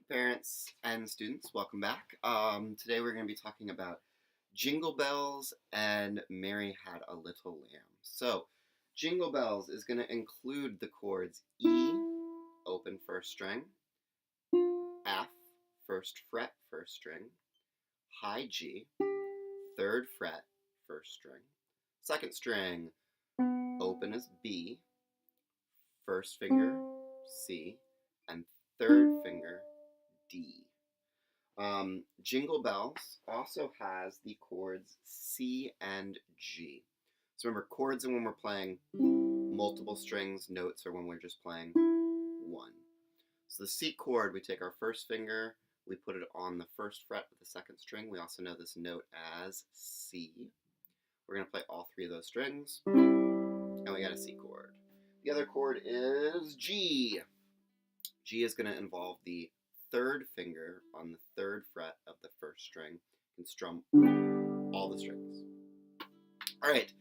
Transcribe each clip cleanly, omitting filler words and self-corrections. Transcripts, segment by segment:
Parents and students, welcome back. Today we're going to be talking about Jingle Bells and Mary Had a Little Lamb. So, Jingle Bells is going to include the chords E, open first string, F, first fret, first string, high G, third fret, first string, second string, open as B, first finger, C, and third finger, D. Jingle Bells also has the chords C and G. So remember, chords are when we're playing multiple strings, notes are when we're just playing one. So the C chord, we take our first finger, we put it on the first fret of the second string. We also know this note as C. We're going to play all three of those strings, and we got a C chord. The other chord is G. G is going to involve the third finger on the third fret of the first string. You can strum all the strings. All right,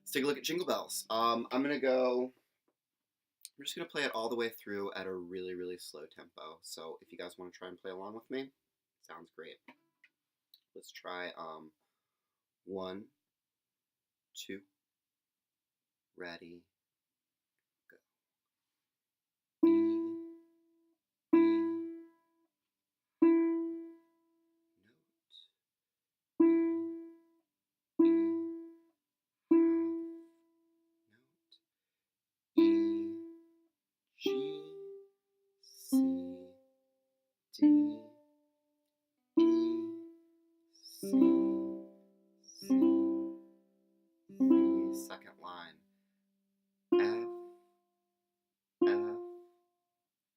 let's take a look at Jingle Bells. I'm just going to play it all the way through at a really, really slow tempo. So if you guys want to try and play along with me, sounds great. Let's try 1, 2, ready, go. G, C, D, E, C, C, C, second line, F, F,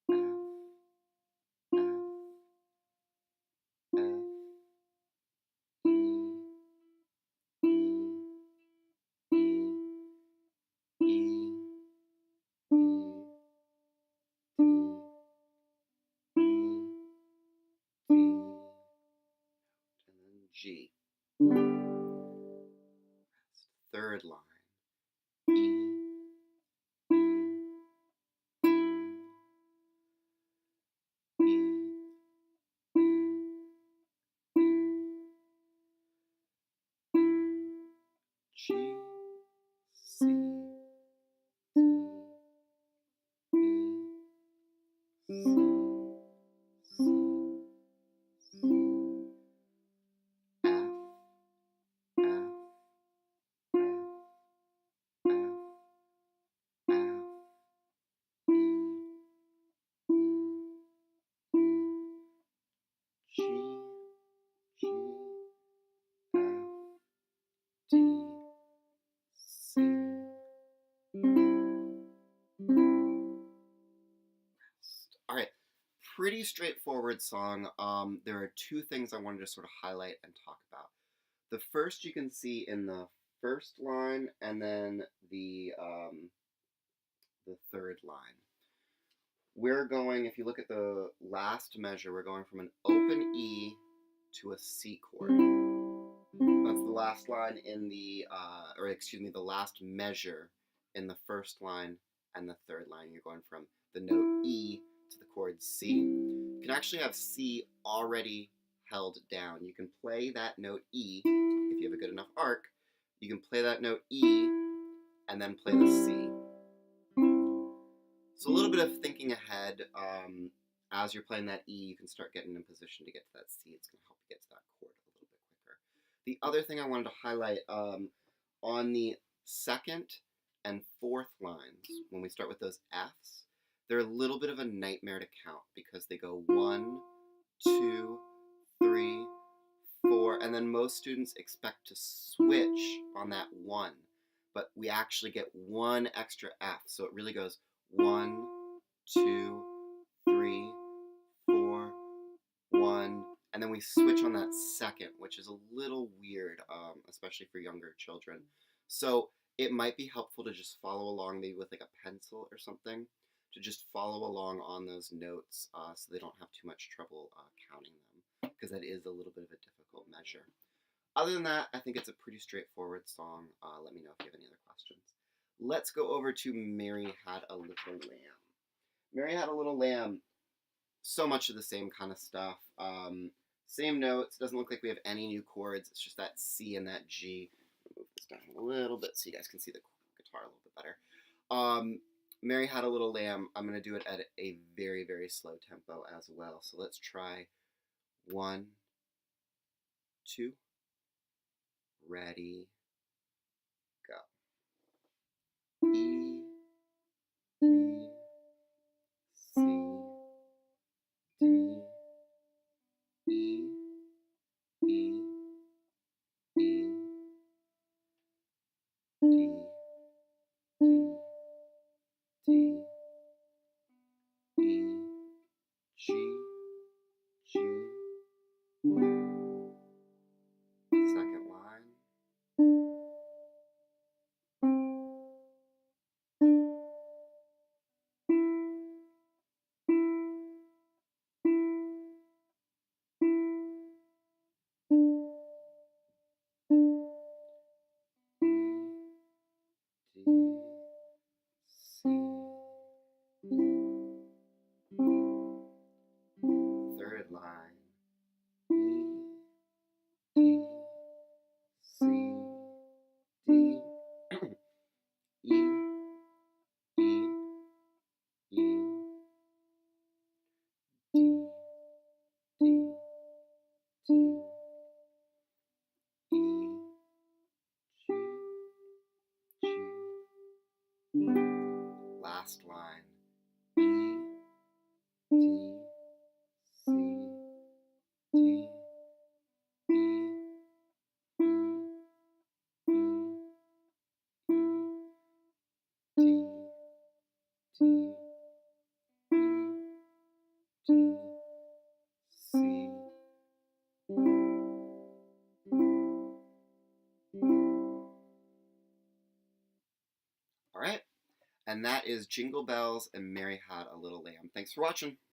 F, F, F, E, E, E, E, E, G. Third line, E, E, E, E, G, C, D, E, C, C, C, F, F, F, F, F, E, E, E, G, G, F, D, C. All right, pretty straightforward song. There are two things I wanted to sort of highlight and talk about. The first you can see in the first line, and then the third line. We're going, if you look at the last measure, we're going from an open E to a C chord. That's the last line in the, the last measure in the first line and the third line. You're going from the note E to the chord C. You can actually have C already held down. You can play that note E, if you have a good enough arc, you can play that note E and then play the C. So a little bit of thinking ahead, as you're playing that E, you can start getting in position to get to that C. It's going to help you get to that chord a little bit quicker. The other thing I wanted to highlight, on the second and fourth lines, when we start with those Fs, they're a little bit of a nightmare to count because they go 1, 2, 3, 4, and then most students expect to switch on that 1, but we actually get one extra F, so it really goes 1, 2, 3, 4, 1, and then we switch on that second, which is a little weird, especially for younger children. So it might be helpful to just follow along, maybe with like a pencil or something, to just follow along on those notes so they don't have too much trouble counting them, because that is a little bit of a difficult measure. Other than that, I think it's a pretty straightforward song. Let me know if you have any other questions. Let's go over to Mary Had a Little Lamb. Mary Had a Little Lamb. so much of the same kind of stuff. Same notes. Doesn't look like we have any new chords. It's just that C and that G. Move this down a little bit so you guys can see the guitar a little bit better. Mary Had a Little Lamb. I'm going to do it at a very, very slow tempo as well. So let's try 1, 2. Ready, go. E, B, C, D, E, E, E, D, D, D, E, G, G. Second line. E, D, C. Third line. E, D, C, D, E, E, E, D, D, D, E, G, G. Last line. E, D, C, D, E, E, E, E, D, D, E, D, C. All right. And that is Jingle Bells and Mary Had a Little Lamb. Thanks for watching.